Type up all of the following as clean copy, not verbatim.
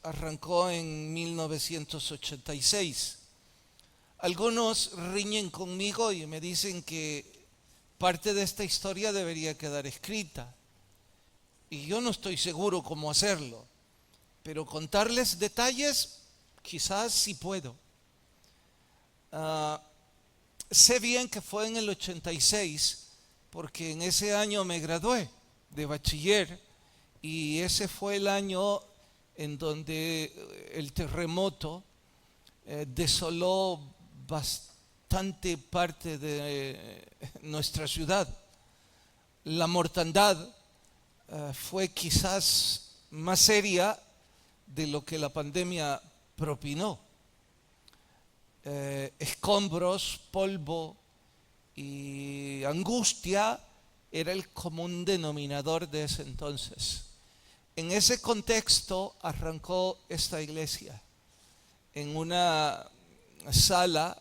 arrancó en 1986. Algunos riñen conmigo y me dicen que parte de esta historia debería quedar escrita. Y yo no estoy seguro cómo hacerlo, pero contarles detalles quizás sí puedo. Sé bien que fue en el 86 porque en ese año me gradué de bachiller y ese fue el año en donde el terremoto desoló bastante parte de nuestra ciudad. La mortandad fue quizás más seria de lo que la pandemia propinó. Escombros, polvo y angustia era el común denominador de ese entonces. En ese contexto arrancó esta iglesia, en una sala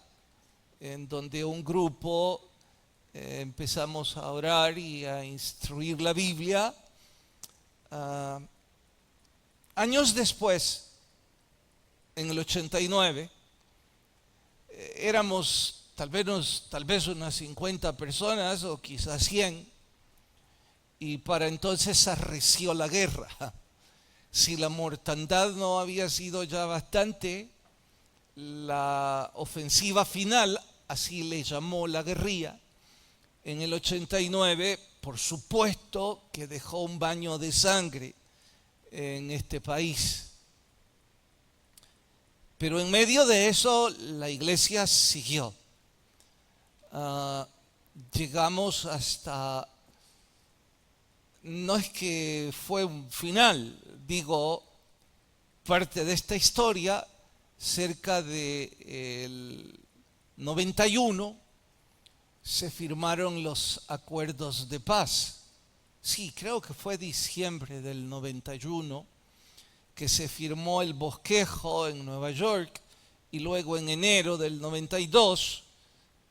en donde un grupo empezamos a orar y a instruir la Biblia. Años después, en el 89, éramos tal vez unas 50 personas o quizás 100, y para entonces arreció la guerra. Si la mortandad no había sido ya bastante, la ofensiva final, así le llamó la guerrilla, en el 89, por supuesto que dejó un baño de sangre en este país. Pero en medio de eso la iglesia siguió. Llegamos hasta, no es que fue un final, digo, parte de esta historia, cerca del 91 se firmaron los acuerdos de paz. Sí, creo que fue diciembre del 91 que se firmó el bosquejo en Nueva York, y luego en enero del 92,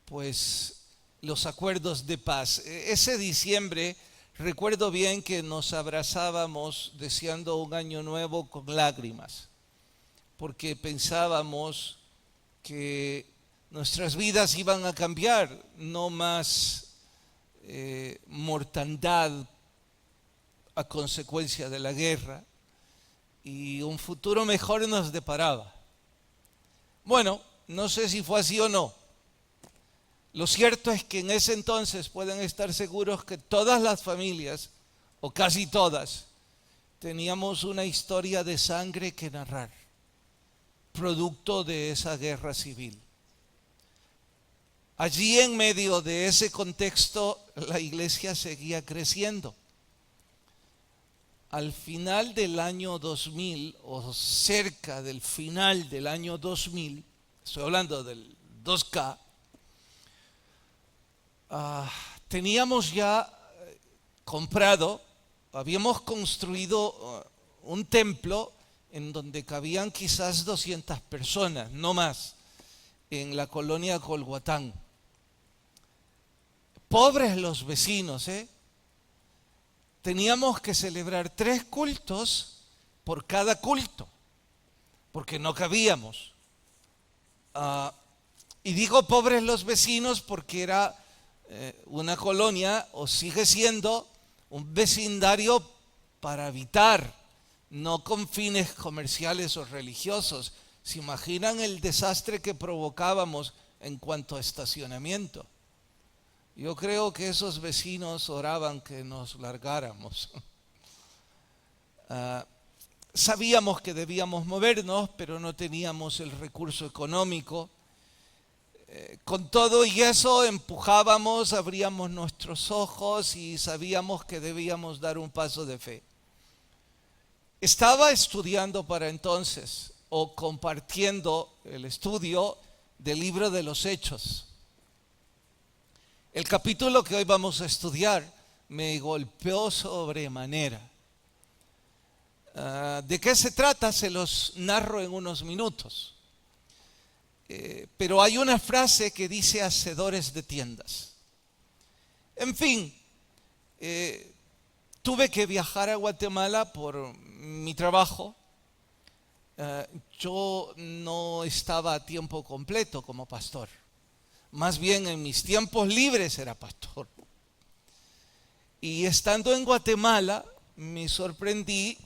pues los acuerdos de paz. Ese diciembre recuerdo bien que nos abrazábamos deseando un año nuevo con lágrimas, porque pensábamos que nuestras vidas iban a cambiar, no más mortandad a consecuencia de la guerra, y un futuro mejor nos deparaba. Bueno, no sé si fue así o no. Lo cierto es que en ese entonces pueden estar seguros que todas las familias, o casi todas, teníamos una historia de sangre que narrar, producto de esa guerra civil. Allí en medio de ese contexto, la iglesia seguía creciendo. Al final del año 2000, o cerca del final del año 2000, estoy hablando del 2K, teníamos ya comprado, habíamos construido un templo en donde cabían quizás 200 personas, no más, en la colonia Colhuatán. Pobres los vecinos, Teníamos que celebrar 3 cultos por cada culto, porque no cabíamos. Y digo pobres los vecinos porque era una colonia, o sigue siendo, un vecindario para habitar, no con fines comerciales o religiosos. ¿Se imaginan el desastre que provocábamos en cuanto a estacionamiento? Yo creo que esos vecinos oraban que nos largáramos. Sabíamos que debíamos movernos, pero no teníamos el recurso económico. Con todo y eso empujábamos, abríamos nuestros ojos y sabíamos que debíamos dar un paso de fe. Estaba estudiando para entonces, o compartiendo el estudio del libro de los Hechos. El capítulo que hoy vamos a estudiar me golpeó sobremanera. ¿De qué se trata? Se los narro en unos minutos. Pero hay una frase que dice hacedores de tiendas. En fin, tuve que viajar a Guatemala por mi trabajo yo no estaba a tiempo completo como pastor. Más bien en mis tiempos libres era pastor. Y estando en Guatemala, me sorprendí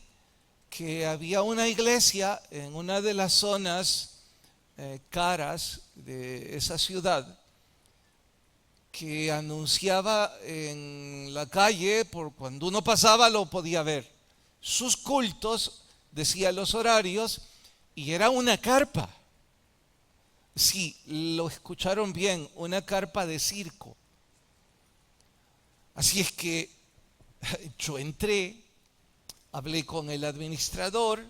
que había una iglesia en una de las zonas caras de esa ciudad que anunciaba en la calle, por cuando uno pasaba lo podía ver. Sus cultos, decía los horarios, y era una carpa. Sí, lo escucharon bien, una carpa de circo. Así es que yo entré, hablé con el administrador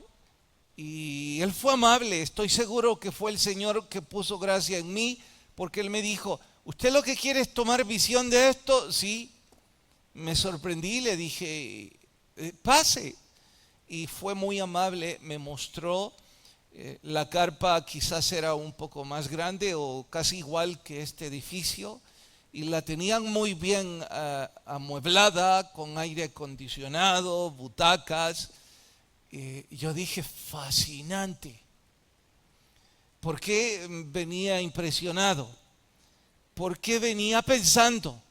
y él fue amable. Estoy seguro que fue el Señor que puso gracia en mí, porque él me dijo, ¿usted lo que quiere es tomar visión de esto? Sí. Me sorprendí, le dije, pase. Y fue muy amable, me mostró. La carpa quizás era un poco más grande o casi igual que este edificio y la tenían muy bien amueblada, con aire acondicionado, butacas. Yo dije, fascinante. ¿Por qué venía impresionado? ¿Por qué venía pensando?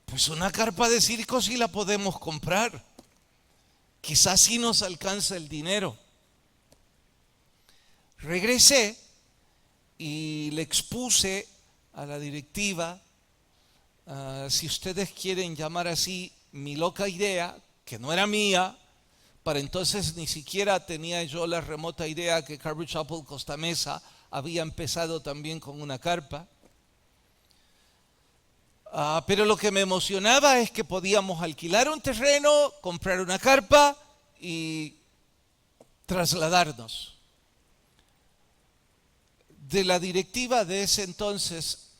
Pues una carpa de circo sí la podemos comprar. Quizás sí nos alcanza el dinero. Regresé y le expuse a la directiva, si ustedes quieren llamar así, mi loca idea, que no era mía. Para entonces ni siquiera tenía yo la remota idea que Calvary Chapel Costa Mesa había empezado también con una carpa. Pero lo que me emocionaba es que podíamos alquilar un terreno, comprar una carpa y trasladarnos. De la directiva de ese entonces,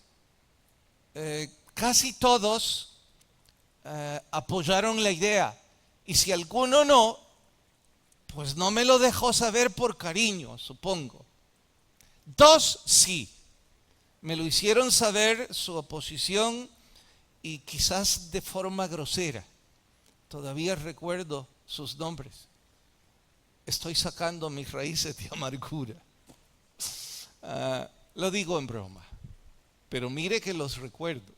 casi todos apoyaron la idea. Y si alguno no, pues no me lo dejó saber por cariño, supongo. 2 sí, me lo hicieron saber su oposición y quizás de forma grosera. Todavía recuerdo sus nombres. Estoy sacando mis raíces de amargura. Lo digo en broma, pero mire que los recuerdo.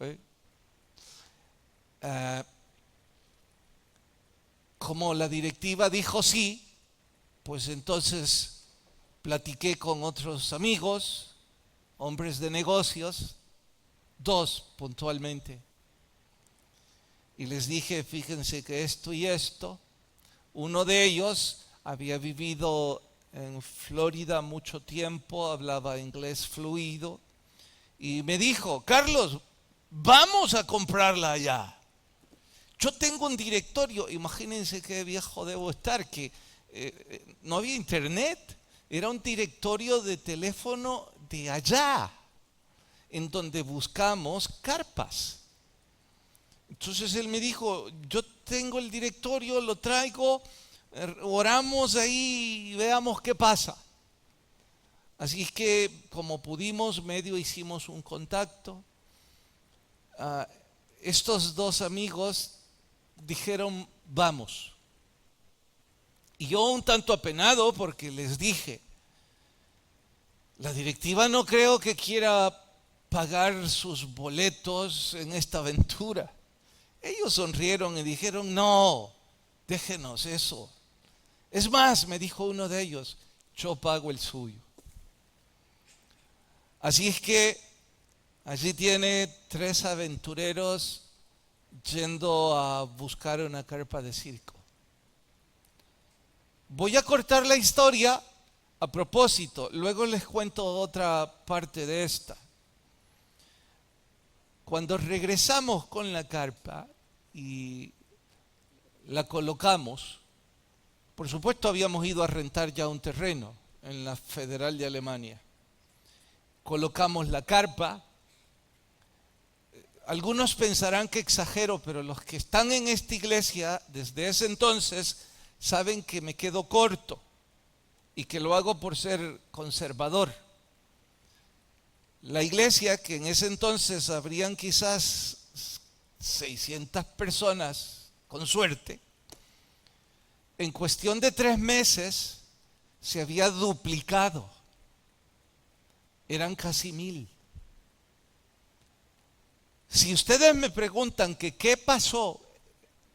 Como la directiva dijo sí, pues entonces platiqué con otros amigos, hombres de negocios, 2 puntualmente, y les dije, fíjense que esto y esto. Uno de ellos había vivido en Florida mucho tiempo, hablaba inglés fluido, y me dijo, Carlos, vamos a comprarla allá. Yo tengo un directorio, imagínense qué viejo debo estar, que no había internet, era un directorio de teléfono de allá, en donde buscamos carpas. Entonces él me dijo, yo tengo el directorio, lo traigo, oramos ahí y veamos qué pasa. Así es que como pudimos, medio hicimos un contacto. Estos 2 amigos dijeron, vamos. Y yo un tanto apenado porque les dije, la directiva no creo que quiera pagar sus boletos en esta aventura. Ellos sonrieron y dijeron, no, déjenos eso. Es más, me dijo uno de ellos, yo pago el suyo. Así es que allí tiene 3 aventureros yendo a buscar una carpa de circo. Voy a cortar la historia a propósito, luego les cuento otra parte de esta. Cuando regresamos con la carpa y la colocamos, por supuesto habíamos ido a rentar ya un terreno en la Federal de Alemania. Colocamos la carpa. Algunos pensarán que exagero, pero los que están en esta iglesia desde ese entonces saben que me quedo corto y que lo hago por ser conservador. La iglesia, que en ese entonces habrían quizás 600 personas, con suerte, en cuestión de 3 meses se había duplicado. Eran casi 1000. Si ustedes me preguntan que qué pasó,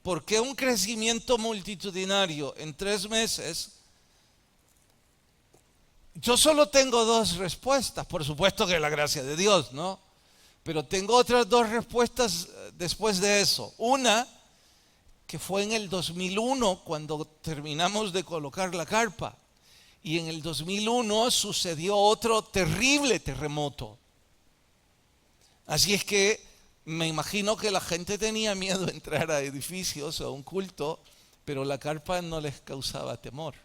por qué un crecimiento multitudinario en 3 meses, yo solo tengo 2 respuestas. Por supuesto que la gracia de Dios, ¿no? Pero tengo otras 2 respuestas después de eso. Una, que fue en el 2001 cuando terminamos de colocar la carpa. Y en el 2001 sucedió otro terrible terremoto. Así es que me imagino que la gente tenía miedo de entrar a edificios o a un culto, pero la carpa no les causaba temor.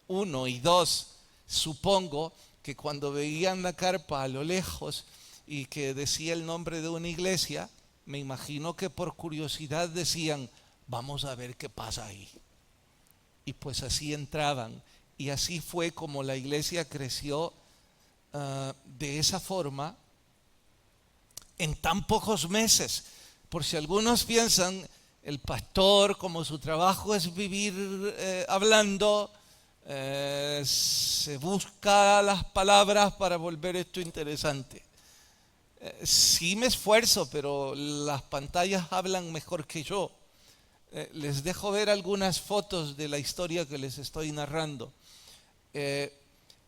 1 y 2, supongo que cuando veían la carpa a lo lejos y que decía el nombre de una iglesia, me imagino que por curiosidad decían, vamos a ver qué pasa ahí. Y pues así entraban. Y así fue como la iglesia creció de esa forma en tan pocos meses. Por si algunos piensan, el pastor, como su trabajo es vivir hablando, se busca las palabras para volver esto interesante. Sí me esfuerzo, pero las pantallas hablan mejor que yo. Les dejo ver algunas fotos de la historia que les estoy narrando.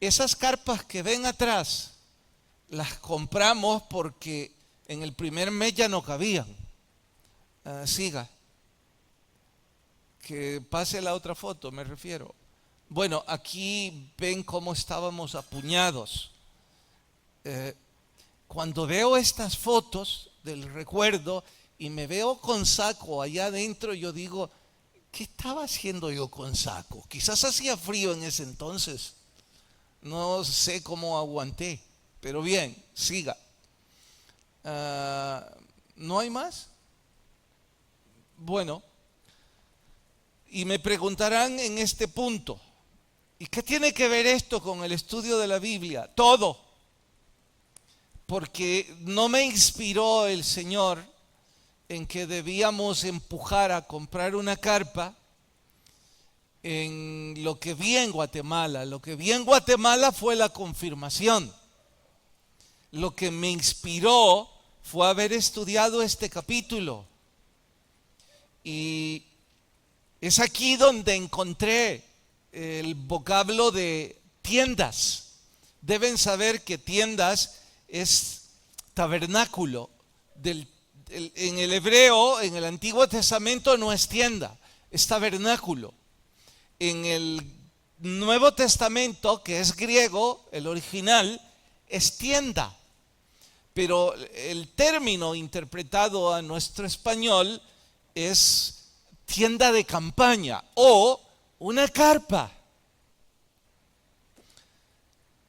Esas carpas que ven atrás las compramos porque en el primer mes ya no cabían. Siga. Que pase la otra foto, me refiero. Bueno, aquí ven cómo estábamos apuñados. Cuando veo estas fotos del recuerdo y me veo con saco allá adentro, yo digo, ¿qué estaba haciendo yo con saco? Quizás hacía frío en ese entonces. No sé cómo aguanté. Pero bien, siga. ¿No hay más? Bueno, y me preguntarán en este punto, ¿y qué tiene que ver esto con el estudio de la Biblia? Todo. Porque no me inspiró el Señor en que debíamos empujar a comprar una carpa en lo que vi en Guatemala. Lo que vi en Guatemala fue la confirmación. Lo que me inspiró fue haber estudiado este capítulo. Y es aquí donde encontré el vocablo de tiendas. Deben saber que tiendas es tabernáculo. En el hebreo, en el Antiguo Testamento no es tienda, es tabernáculo. En el Nuevo Testamento, que es griego, el original, es tienda. Pero el término interpretado a nuestro español es tienda de campaña o una carpa.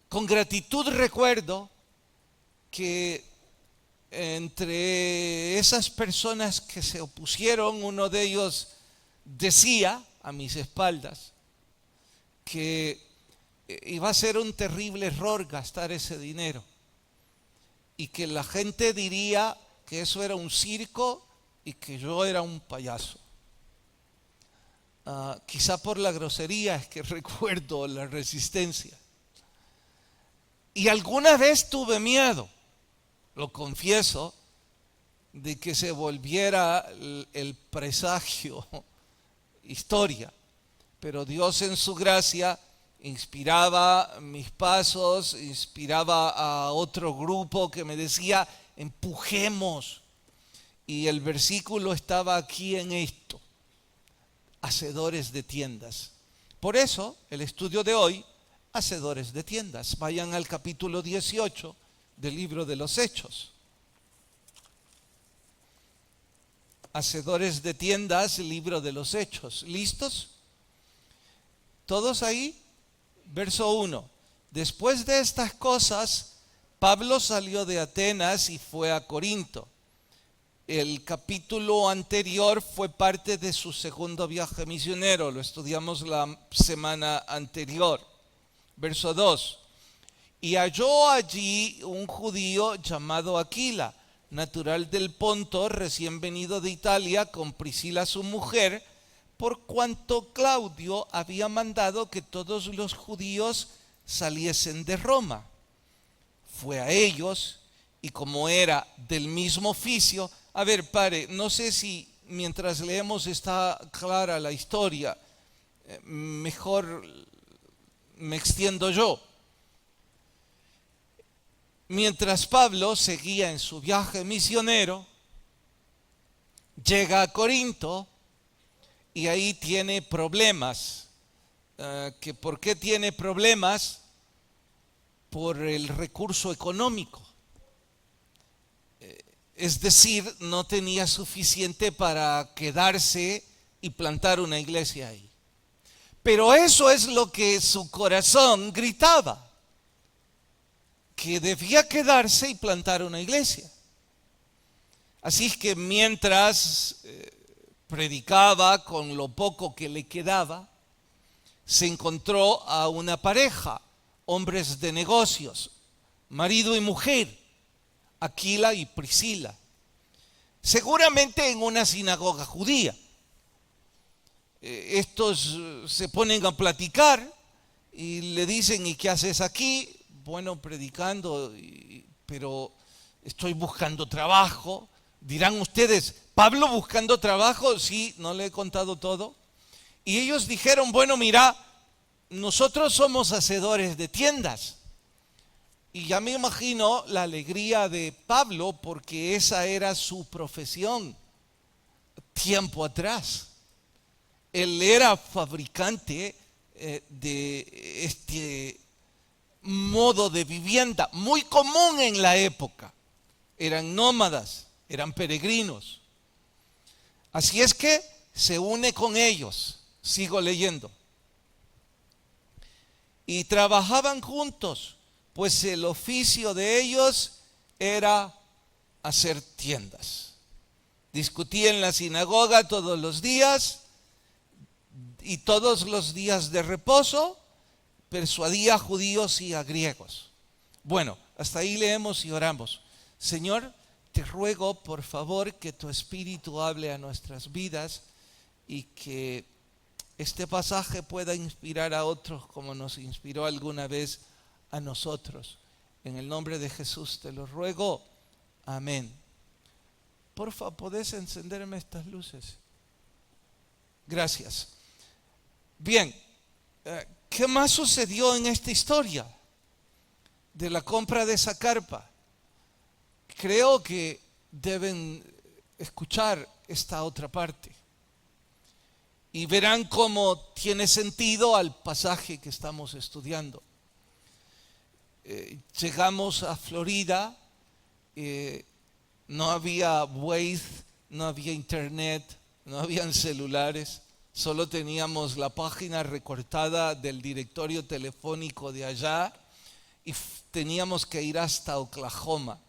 Con gratitud recuerdo que entre esas personas que se opusieron, uno de ellos decía a mis espaldas que iba a ser un terrible error gastar ese dinero y que la gente diría que eso era un circo y que yo era un payaso. Quizá por la grosería es que recuerdo la resistencia. Y alguna vez tuve miedo, lo confieso, de que se volviera el presagio historia. Pero Dios en su gracia inspiraba mis pasos, inspiraba a otro grupo que me decía, empujemos. Y el versículo estaba aquí en esto, hacedores de tiendas. Por eso, el estudio de hoy, hacedores de tiendas. Vayan al capítulo 18 del libro de los Hechos. Hacedores de tiendas, libro de los Hechos. ¿Listos? ¿Todos ahí? Verso 1. Después de estas cosas, Pablo salió de Atenas y fue a Corinto. El capítulo anterior fue parte de su segundo viaje misionero. Lo estudiamos la semana anterior. Verso 2. Y halló allí un judío llamado Aquila, natural del Ponto, recién venido de Italia, con Priscila su mujer, por cuanto Claudio había mandado que todos los judíos saliesen de Roma. Fue a ellos y como era del mismo oficio, a ver, pare, no sé si mientras leemos está clara la historia, mejor me extiendo yo. Mientras Pablo seguía en su viaje misionero, llega a Corinto y ahí tiene problemas. ¿Por qué tiene problemas? Por el recurso económico. Es decir, no tenía suficiente para quedarse y plantar una iglesia ahí. Pero eso es lo que su corazón gritaba, que debía quedarse y plantar una iglesia. Así es que mientras predicaba con lo poco que le quedaba, se encontró a una pareja, hombres de negocios, marido y mujer, Aquila y Priscila, seguramente en una sinagoga judía. Estos se ponen a platicar y le dicen, ¿y qué haces aquí? Bueno, predicando, pero estoy buscando trabajo. Dirán ustedes, ¿Pablo buscando trabajo? Sí, no le he contado todo. Y ellos dijeron, bueno, mira, nosotros somos hacedores de tiendas. Y ya me imagino la alegría de Pablo porque esa era su profesión tiempo atrás. Él era fabricante de este modo de vivienda muy común en la época. Eran nómadas, eran peregrinos. Así es que se une con ellos. Sigo leyendo. Y trabajaban juntos, pues el oficio de ellos era hacer tiendas. Discutían en la sinagoga todos los días y todos los días de reposo persuadía a judíos y a griegos. Bueno, hasta ahí leemos y oramos. Señor, te ruego por favor que tu Espíritu hable a nuestras vidas y que este pasaje pueda inspirar a otros como nos inspiró alguna vez a nosotros. En el nombre de Jesús te lo ruego. Amén. Porfa, ¿podés encenderme estas luces? Gracias. Bien, ¿qué más sucedió en esta historia de la compra de esa carpa? Creo que deben escuchar esta otra parte y verán cómo tiene sentido al pasaje que estamos estudiando. Llegamos a Florida, no había Waze, no había internet, no habían celulares, solo teníamos la página recortada del directorio telefónico de allá y teníamos que ir hasta Oklahoma.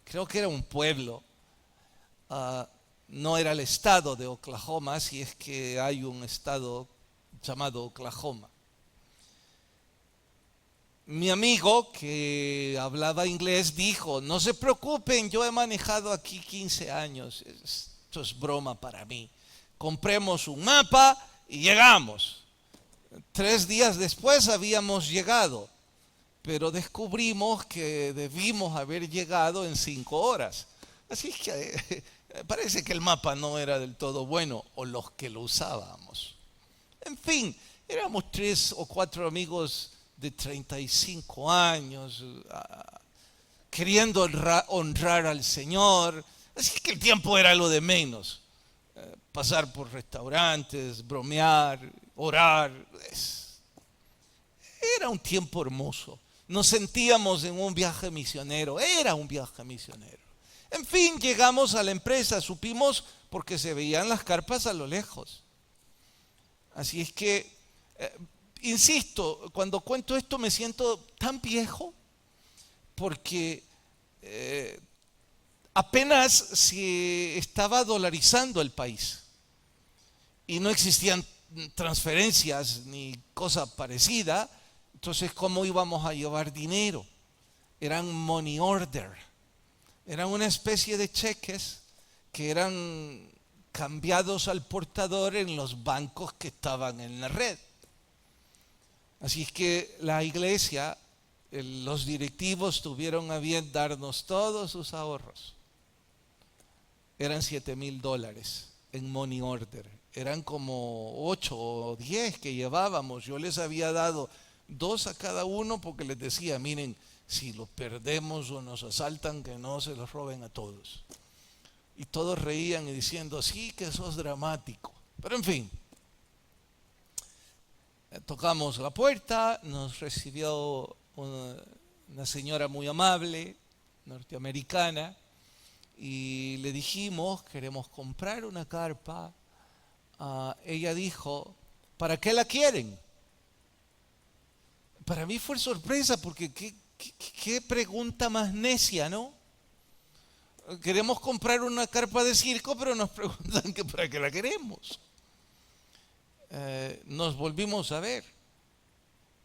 Creo que era un pueblo, no era el estado de Oklahoma, si es que hay un estado llamado Oklahoma. Mi amigo que hablaba inglés dijo, no se preocupen, yo he manejado aquí 15 años, esto es broma para mí. Compremos un mapa y llegamos. 3 días después habíamos llegado, pero descubrimos que debimos haber llegado en 5 horas. Así que parece que el mapa no era del todo bueno, o los que lo usábamos. En fin, éramos 3 o 4 amigos de 35 años, queriendo honrar al Señor. Así que el tiempo era lo de menos. Pasar por restaurantes, bromear, orar. Era un tiempo hermoso. Nos sentíamos en un viaje misionero. Era un viaje misionero. En fin, llegamos a la empresa. Supimos porque se veían las carpas a lo lejos. Así es que, insisto, cuando cuento esto me siento tan viejo porque apenas se estaba dolarizando el país y no existían transferencias ni cosa parecida. Entonces, ¿cómo íbamos a llevar dinero? Eran money order, eran una especie de cheques que eran cambiados al portador en los bancos que estaban en la red. Así es que la iglesia, los directivos tuvieron a bien darnos todos sus ahorros. Eran $7,000 en money order. Eran como 8 o 10 que llevábamos. Yo les había dado 2 a cada uno porque les decía, miren, si los perdemos o nos asaltan, que no se los roben a todos. Y todos reían y diciendo, sí, que sos dramático. Pero en fin, tocamos la puerta, nos recibió una señora muy amable, norteamericana, y le dijimos, queremos comprar una carpa. Ella dijo, ¿para qué la quieren? Para mí fue sorpresa porque qué pregunta más necia, ¿no? Queremos comprar una carpa de circo, pero nos preguntan que para qué la queremos. Nos volvimos a ver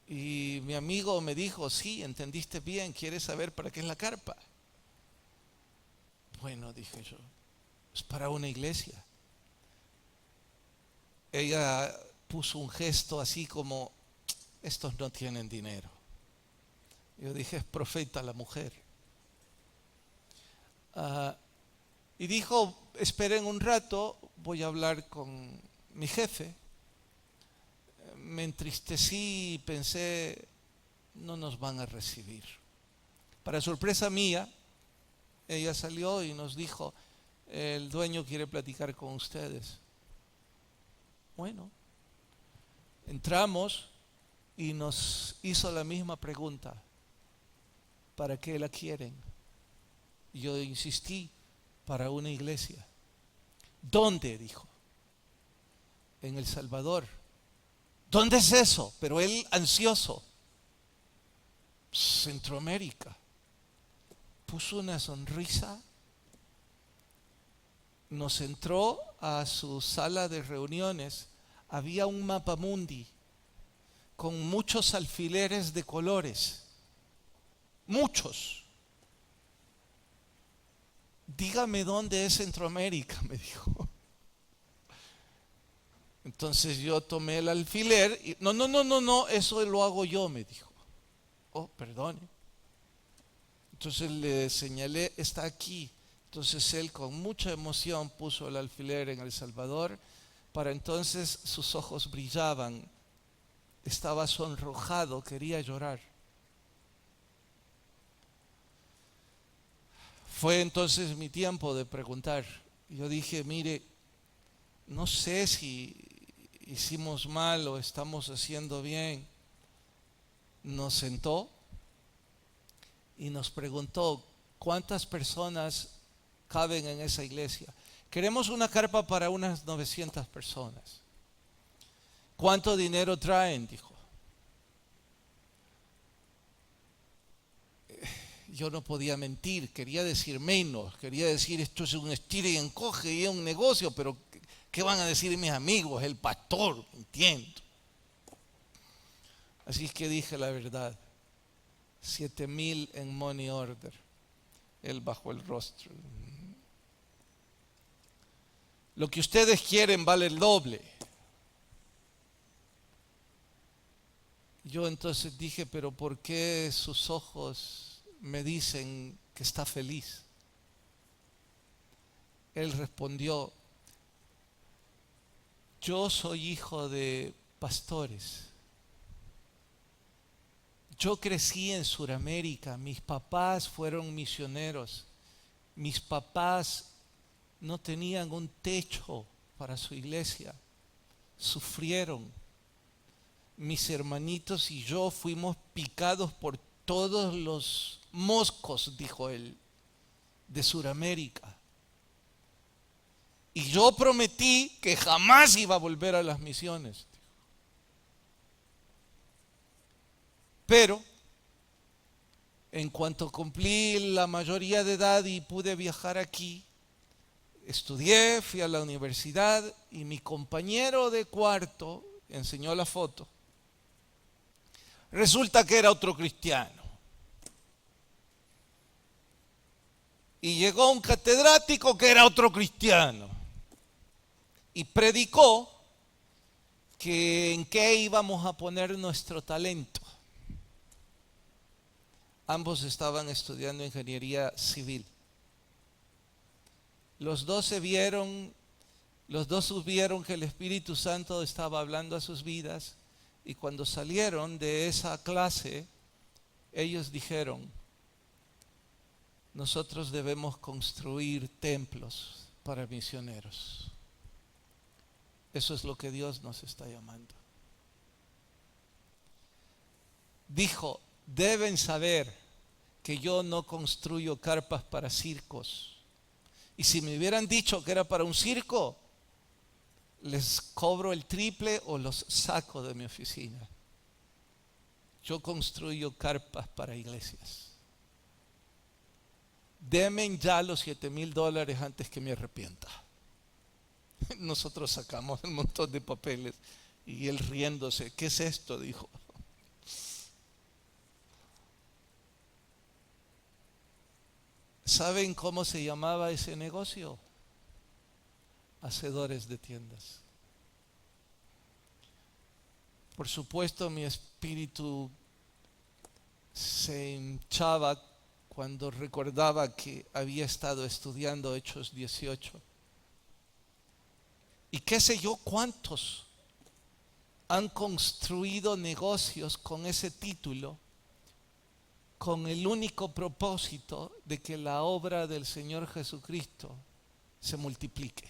y mi amigo me dijo, sí, entendiste bien, ¿quieres saber para qué es la carpa? Bueno, dije yo, es para una iglesia. Ella puso un gesto así como, estos no tienen dinero. Yo dije, es profeta la mujer. Y dijo, esperen un rato, voy a hablar con mi jefe. Me entristecí y pensé, no nos van a recibir. Para sorpresa mía, ella salió y nos dijo, el dueño quiere platicar con ustedes. Bueno, entramos y nos hizo la misma pregunta, ¿para qué la quieren? Yo insistí, para una iglesia. ¿Dónde? Dijo. En El Salvador. ¿Dónde es eso? Pero él ansioso. Centroamérica. Puso una sonrisa, nos entró a su sala de reuniones. Había un mapamundi con muchos alfileres de colores. Muchos. Dígame dónde es Centroamérica, me dijo. Entonces yo tomé el alfiler y no, eso lo hago yo, me dijo. Oh, perdone. Entonces le señalé, está aquí. Entonces él con mucha emoción puso el alfiler en El Salvador. Para entonces sus ojos brillaban. Estaba sonrojado, quería llorar. Fue entonces mi tiempo de preguntar. Yo dije, mire, no sé si hicimos mal o estamos haciendo bien. Nos sentó y nos preguntó, ¿cuántas personas caben en esa iglesia? Queremos una carpa para unas 900 personas. ¿Cuánto dinero traen? Dijo. Yo no podía mentir, quería decir menos, quería decir esto es un estira y encoge y es un negocio, pero ¿qué van a decir mis amigos? El pastor, entiendo. Así es que dije la verdad, 7,000 en money order. Él bajó el rostro. Lo que ustedes quieren vale el doble. Yo entonces dije, pero ¿por qué sus ojos me dicen que está feliz? Él respondió, yo soy hijo de pastores. Yo crecí en Sudamérica, mis papás fueron misioneros, mis papás no tenían un techo para su iglesia, sufrieron. Mis hermanitos y yo fuimos picados por todos los moscos, dijo él, de Sudamérica. Y yo prometí que jamás iba a volver a las misiones. Pero, en cuanto cumplí la mayoría de edad y pude viajar aquí, estudié, fui a la universidad y mi compañero de cuarto enseñó la foto. Resulta que era otro cristiano. Y llegó un catedrático que era otro cristiano. y predicó que en qué íbamos a poner nuestro talento. Ambos estaban estudiando ingeniería civil. Los dos supieron que el Espíritu Santo estaba hablando a sus vidas, y cuando salieron de esa clase, ellos dijeron: nosotros debemos construir templos para misioneros. Eso es lo que Dios nos está llamando. Dijo: deben saber que yo no construyo carpas para circos. Y si me hubieran dicho que era para un circo, les cobro el triple o los saco de mi oficina. Yo construyo carpas para iglesias. Denme ya los $7,000 antes que me arrepienta. Nosotros sacamos un montón de papeles y él riéndose: ¿qué es esto?, dijo. ¿Saben cómo se llamaba ese negocio? Hacedores de tiendas. Por supuesto, mi espíritu se hinchaba cuando recordaba que había estado estudiando Hechos 18. Y qué sé yo cuántos han construido negocios con ese título, con el único propósito de que la obra del Señor Jesucristo se multiplique.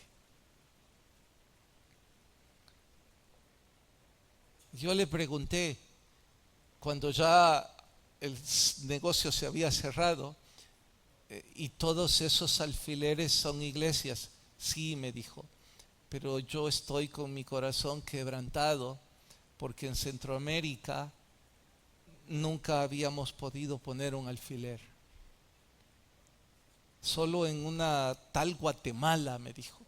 Yo le pregunté, cuando ya el negocio se había cerrado, y todos esos alfileres son iglesias. Sí, me dijo, pero yo estoy con mi corazón quebrantado porque en Centroamérica nunca habíamos podido poner un alfiler. Solo en una tal Guatemala, me dijo,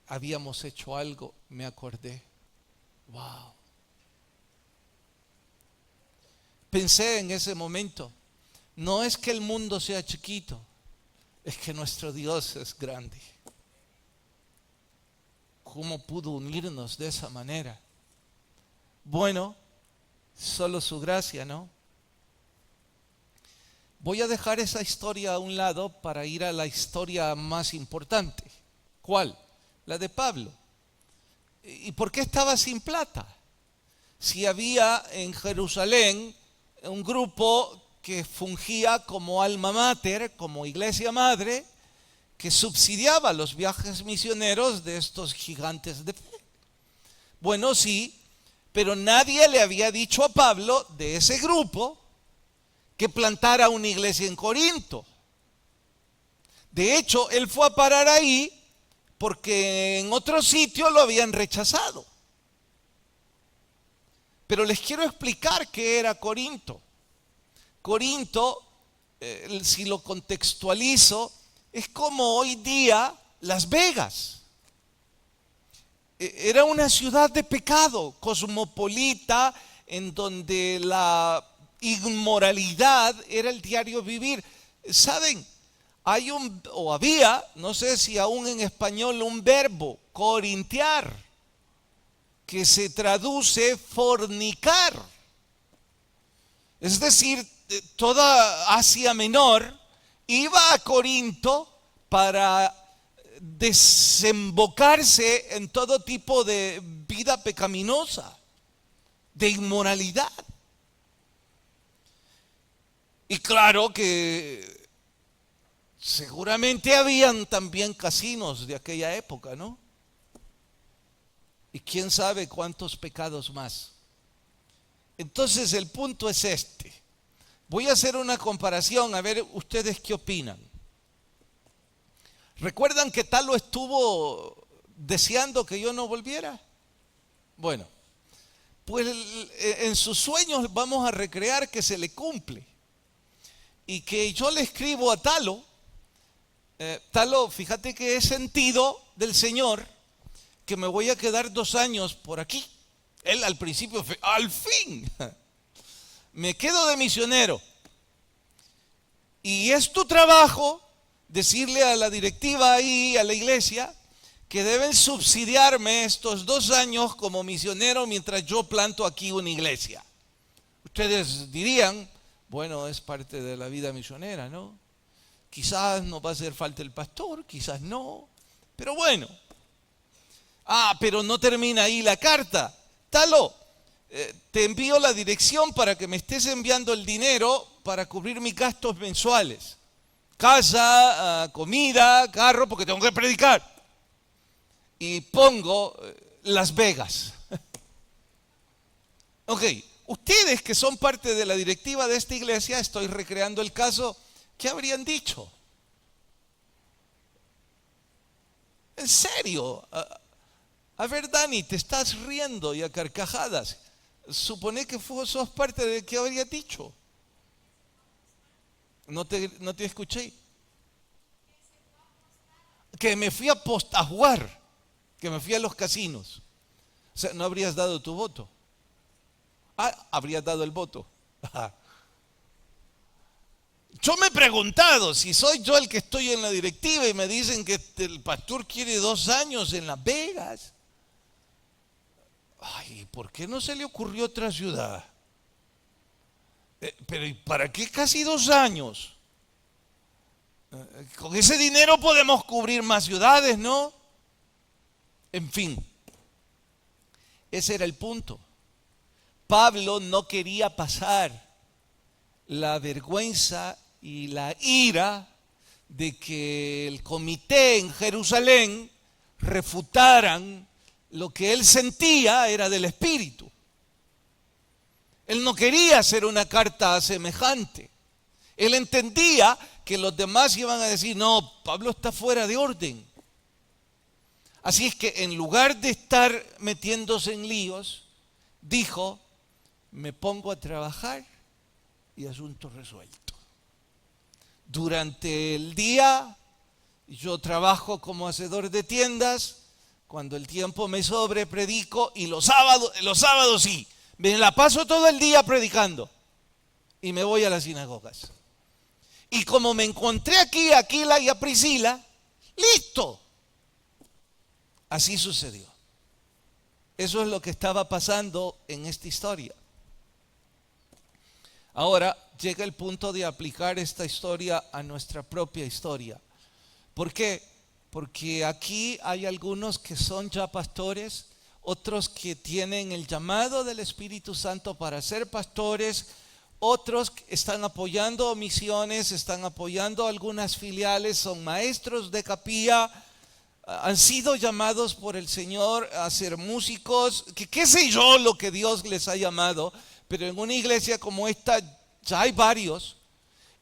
habíamos hecho algo. Me acordé. Wow. Pensé en ese momento, no es que el mundo sea chiquito, es que nuestro Dios es grande. ¿Cómo pudo unirnos de esa manera? Bueno, solo su gracia, ¿no? Voy a dejar esa historia a un lado para ir a la historia más importante. ¿Cuál? La de Pablo. ¿Y por qué estaba sin plata? Si había en Jerusalén un grupo que fungía como alma mater, como iglesia madre, que subsidiaba los viajes misioneros de estos gigantes de fe. Bueno, sí, pero nadie le había dicho a Pablo de ese grupo que plantara una iglesia en Corinto. De hecho, él fue a parar ahí porque en otro sitio lo habían rechazado. Pero les quiero explicar qué era Corinto. Corinto, si lo contextualizo, es como hoy día Las Vegas. Era una ciudad de pecado, cosmopolita, en donde la inmoralidad era el diario vivir. ¿Saben? Había, no sé si aún en español, un verbo, corintiar, que se traduce fornicar. Es decir, toda Asia Menor iba a Corinto para desembocarse en todo tipo de vida pecaminosa, de inmoralidad. Y claro que seguramente habían también casinos de aquella época, ¿no? Y quién sabe cuántos pecados más. Entonces el punto es este. Voy a hacer una comparación, a ver ustedes qué opinan. ¿Recuerdan que Talo estuvo deseando que yo no volviera? Bueno, pues en sus sueños vamos a recrear que se le cumple. Y que yo le escribo a Talo, Talo, fíjate que he sentido del Señor que me voy a quedar 2 años por aquí. Él al principio fue, al fin, me quedo de misionero. Y es tu trabajo decirle a la directiva ahí, a la iglesia, que deben subsidiarme estos 2 años como misionero mientras yo planto aquí una iglesia. Ustedes dirían, bueno, es parte de la vida misionera, ¿no? Quizás no va a hacer falta el pastor, quizás no, pero bueno. Pero no termina ahí la carta. Talo, te envío la dirección para que me estés enviando el dinero para cubrir mis gastos mensuales. Casa, comida, carro, porque tengo que predicar. Y pongo Las Vegas. Ok, ustedes que son parte de la directiva de esta iglesia, estoy recreando el caso, ¿qué habrían dicho? En serio. A ver, Dani, te estás riendo y a carcajadas. Supone que sos parte de qué habría dicho. No te escuché. Que me fui a jugar, que me fui a los casinos. O sea, no habrías dado tu voto. Habrías dado el voto. Yo me he preguntado si soy yo el que estoy en la directiva y me dicen que el pastor quiere 2 años en Las Vegas. Ay, ¿por qué no se le ocurrió otra ciudad? Pero ¿y para qué casi 2 años? Con ese dinero podemos cubrir más ciudades, ¿no? En fin, ese era el punto. Pablo no quería pasar la vergüenza y la ira de que el comité en Jerusalén refutaran lo que él sentía era del Espíritu. Él no quería hacer una carta semejante. Él entendía que los demás iban a decir, no, Pablo está fuera de orden. Así es que en lugar de estar metiéndose en líos, dijo, me pongo a trabajar y asunto resuelto. Durante el día yo trabajo como hacedor de tiendas, cuando el tiempo me sobre predico y los sábados sí, me la paso todo el día predicando y me voy a las sinagogas. Y como me encontré aquí a Aquila y a Priscila, ¡listo! Así sucedió. Eso es lo que estaba pasando en esta historia. Ahora llega el punto de aplicar esta historia a nuestra propia historia. ¿Por qué? Porque aquí hay algunos que son ya pastores, otros que tienen el llamado del Espíritu Santo para ser pastores, otros están apoyando misiones, están apoyando algunas filiales, son maestros de capilla, han sido llamados por el Señor a ser músicos, que qué sé yo lo que Dios les ha llamado, pero en una iglesia como esta ya hay varios,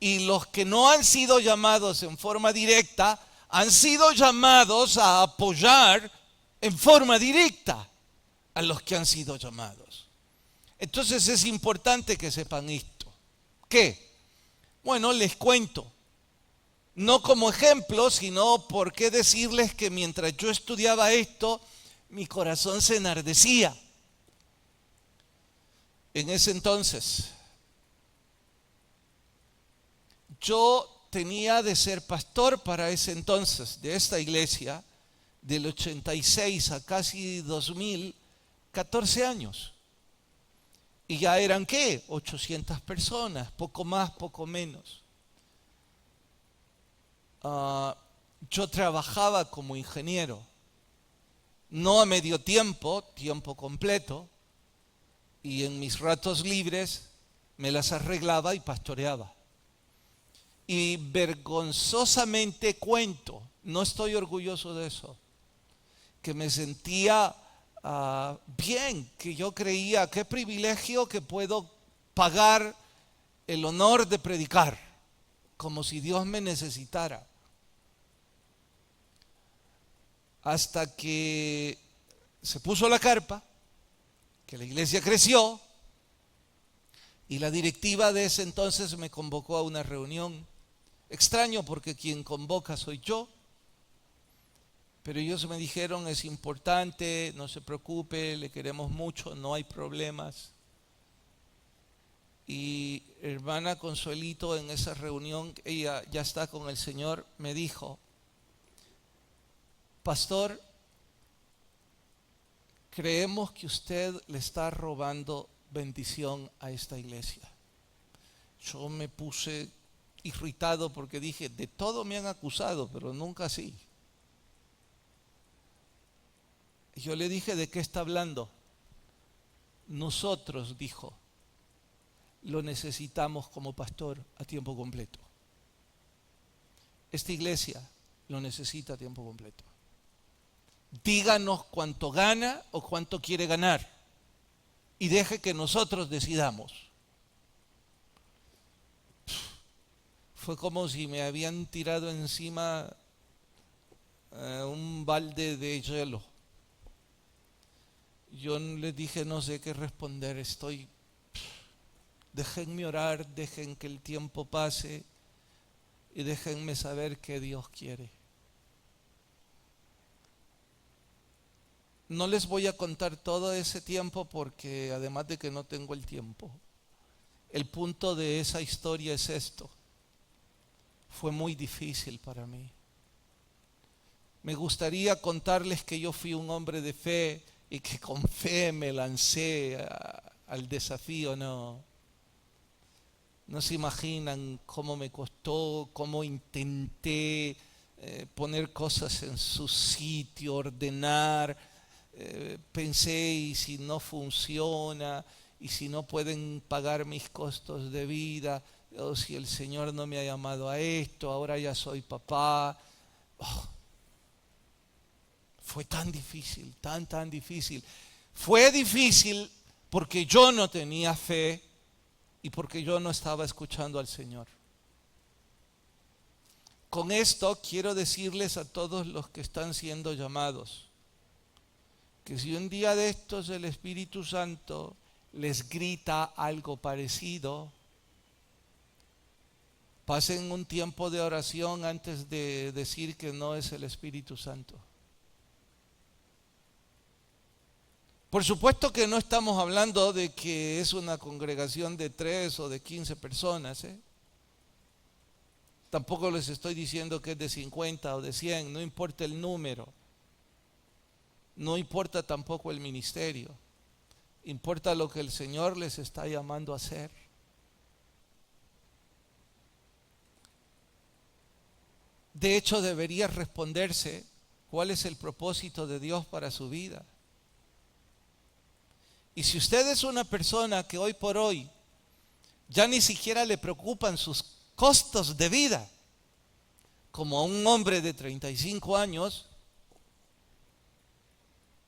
y los que no han sido llamados en forma directa, han sido llamados a apoyar en forma directa a los que han sido llamados. Entonces es importante que sepan esto. ¿Qué? Bueno, les cuento. No como ejemplo, sino por qué decirles que mientras yo estudiaba esto, mi corazón se enardecía. En ese entonces, yo tenía de ser pastor para ese entonces, de esta iglesia, del 86 a casi 2000, 14 años. Y ya eran, ¿qué? 800 personas, poco más, poco menos. Yo trabajaba como ingeniero, no a medio tiempo, tiempo completo, y en mis ratos libres me las arreglaba y pastoreaba. Y vergonzosamente cuento, no estoy orgulloso de eso, que me sentía bien, que yo creía, qué privilegio que puedo pagar el honor de predicar, como si Dios me necesitara. Hasta que se puso la carpa, que la iglesia creció, y la directiva de ese entonces me convocó a una reunión. Extraño porque quien convoca soy yo, pero ellos me dijeron, es importante, no se preocupe, le queremos mucho, no hay problemas. Y hermana Consuelito en esa reunión, ella ya está con el Señor, me dijo, pastor, creemos que usted le está robando bendición a esta iglesia. Yo me puse irritado porque dije, de todo me han acusado, pero nunca así. Yo le dije, ¿de qué está hablando? Nosotros, dijo, lo necesitamos como pastor a tiempo completo. Esta iglesia lo necesita a tiempo completo. Díganos cuánto gana o cuánto quiere ganar y deje que nosotros decidamos. Fue como si me habían tirado encima un balde de hielo. Yo le dije, no sé qué responder, déjenme orar, dejen que el tiempo pase y déjenme saber qué Dios quiere. No les voy a contar todo ese tiempo porque además de que no tengo el tiempo, el punto de esa historia es esto. Fue muy difícil para mí. Me gustaría contarles que yo fui un hombre de fe y que con fe me lancé al desafío. No se imaginan cómo me costó, cómo intenté poner cosas en su sitio, ordenar. Pensé, y si no funciona, y si no pueden pagar mis costos de vida, o si el Señor no me ha llamado a esto, ahora ya soy papá. Fue tan difícil, tan difícil. Fue difícil porque yo no tenía fe y porque yo no estaba escuchando al Señor. Con esto quiero decirles a todos los que están siendo llamados, que si un día de estos el Espíritu Santo les grita algo parecido, pasen un tiempo de oración antes de decir que no es el Espíritu Santo. Por supuesto que no estamos hablando de que es una congregación de 3 o de 15 personas, Tampoco les estoy diciendo que es de 50 o de 100, no importa el número. No importa tampoco el ministerio. Importa lo que el Señor les está llamando a hacer. De hecho, debería responderse cuál es el propósito de Dios para su vida. Y si usted es una persona que hoy por hoy ya ni siquiera le preocupan sus costos de vida, como a un hombre de 35 años,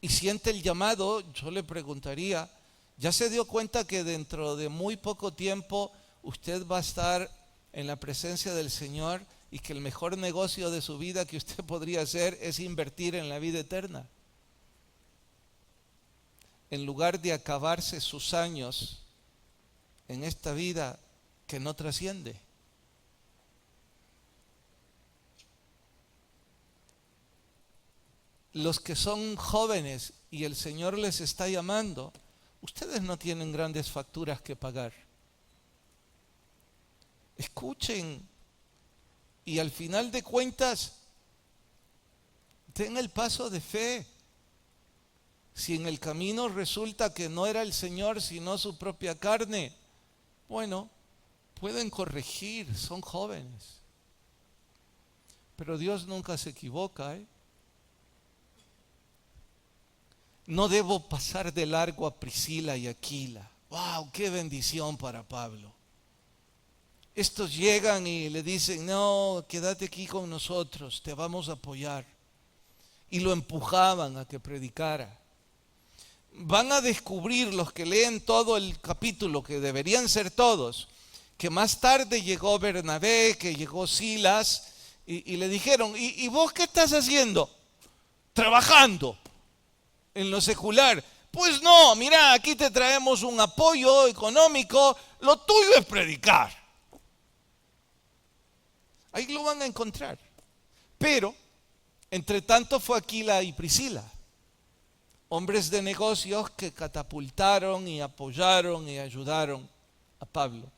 y siente el llamado, yo le preguntaría, ¿ya se dio cuenta que dentro de muy poco tiempo usted va a estar en la presencia del Señor y que el mejor negocio de su vida que usted podría hacer es invertir en la vida eterna? En lugar de acabarse sus años en esta vida que no trasciende. Los que son jóvenes y el Señor les está llamando, ustedes no tienen grandes facturas que pagar. Escuchen y al final de cuentas den el paso de fe. Si en el camino resulta que no era el Señor sino su propia carne, bueno, pueden corregir, son jóvenes. Pero Dios nunca se equivoca, No debo pasar de largo a Priscila y Aquila. ¡Wow! ¡Qué bendición para Pablo! Estos llegan y le dicen, no, quédate aquí con nosotros, te vamos a apoyar. Y lo empujaban a que predicara. Van a descubrir los que leen todo el capítulo, que deberían ser todos, que más tarde llegó Bernabé, que llegó Silas, y le dijeron, ¿y vos qué estás haciendo? Trabajando en lo secular. Pues no, mira, aquí te traemos un apoyo económico, lo tuyo es predicar. Ahí lo van a encontrar. Pero, entre tanto fue Aquila y Priscila, hombres de negocios que catapultaron y apoyaron y ayudaron a Pablo.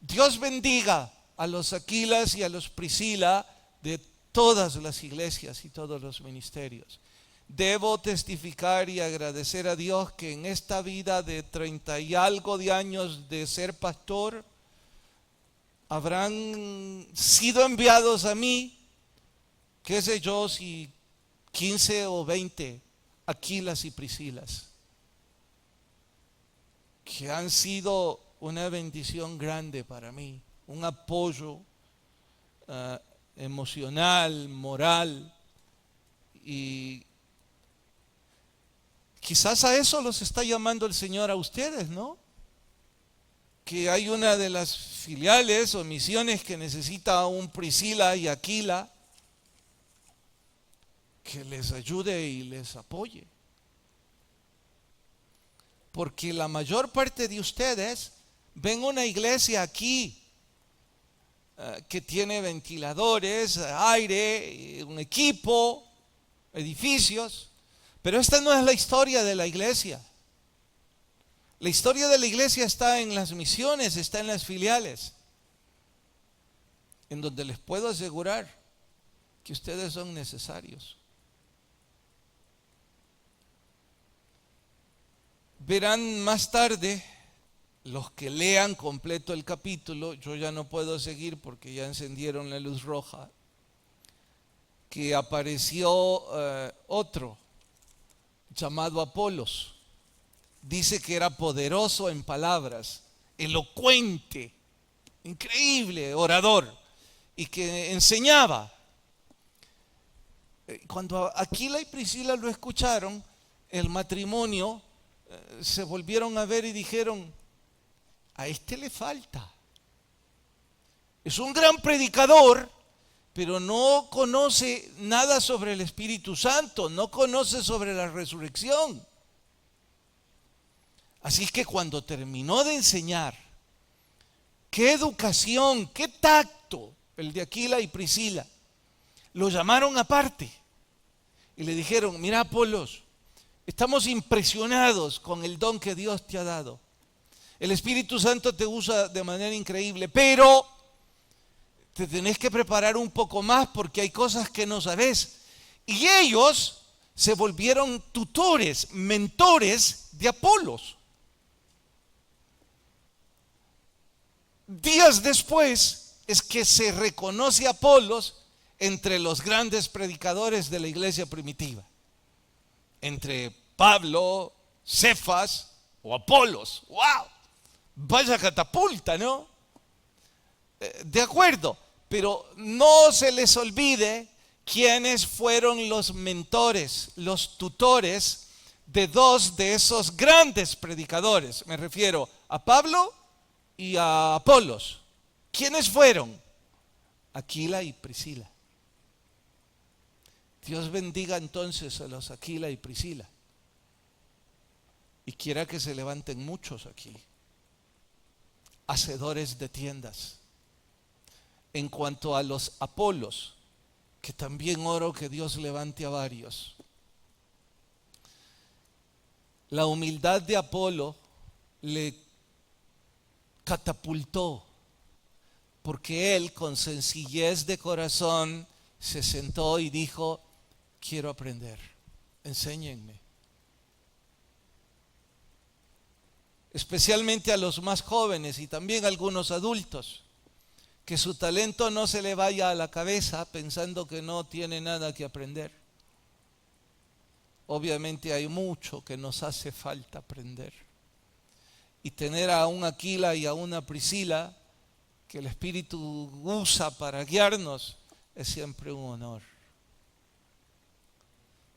Dios bendiga a los Aquilas y a los Priscila de todas las iglesias y todos los ministerios. debo testificar y agradecer a Dios que en esta vida de 30 y algo de años de ser pastor, habrán sido enviados a mí, qué sé yo, si 15 o 20 Aquilas y Priscilas, que han sido una bendición grande para mí, un apoyo emocional, moral, y quizás a eso los está llamando el Señor a ustedes, ¿no? Que hay una de las filiales o misiones que necesita a un Priscila y Aquila que les ayude y les apoye. Porque la mayor parte de ustedes ven una iglesia aquí que tiene ventiladores, aire, un equipo, edificios, pero esta no es la historia de la iglesia. La historia de la iglesia está en las misiones, está en las filiales, en donde les puedo asegurar que ustedes son necesarios. Verán más tarde, los que lean completo el capítulo, yo ya no puedo seguir porque ya encendieron la luz roja, que apareció otro llamado Apolos. Dice que era poderoso en palabras, elocuente, increíble, orador, y que enseñaba. Cuando Aquila y Priscila lo escucharon, el matrimonio se volvieron a ver y dijeron, a este le falta. Es un gran predicador, pero no conoce nada sobre el Espíritu Santo, no conoce sobre la resurrección. Así que cuando terminó de enseñar, qué educación, qué tacto el de Aquila y Priscila, lo llamaron aparte y le dijeron, mira Apolos, estamos impresionados con el don que Dios te ha dado. El Espíritu Santo te usa de manera increíble, pero te tenés que preparar un poco más porque hay cosas que no sabes. Y ellos se volvieron tutores, mentores de Apolos. Días después es que se reconoce a Apolos entre los grandes predicadores de la iglesia primitiva. Entre Pablo, Cefas o Apolos. ¡Wow! Vaya catapulta, ¿no? De acuerdo, pero no se les olvide quiénes fueron los mentores, los tutores de dos de esos grandes predicadores. Me refiero a Pablo y a Apolos. ¿Quiénes fueron? Aquila y Priscila. Dios bendiga entonces a los Aquila y Priscila. Y quiera que se levanten muchos aquí, hacedores de tiendas. En cuanto a los Apolos, que también oro que Dios levante a varios. La humildad de Apolo le catapultó, porque él con sencillez de corazón se sentó y dijo, quiero aprender, enséñenme. Especialmente a los más jóvenes y también a algunos adultos, que su talento no se le vaya a la cabeza pensando que no tiene nada que aprender. Obviamente hay mucho que nos hace falta aprender. Y tener a un Aquila y a una Priscila que el Espíritu usa para guiarnos es siempre un honor.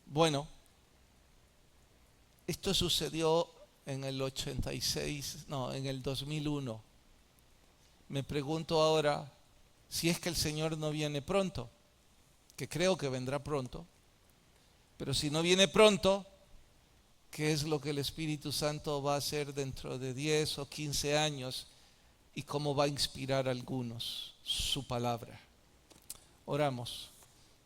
Bueno, esto sucedió en el 2001. Me pregunto ahora si es que el Señor no viene pronto, que creo que vendrá pronto, pero si no viene pronto, ¿qué es lo que el Espíritu Santo va a hacer dentro de 10 o 15 años y cómo va a inspirar a algunos su palabra? Oramos.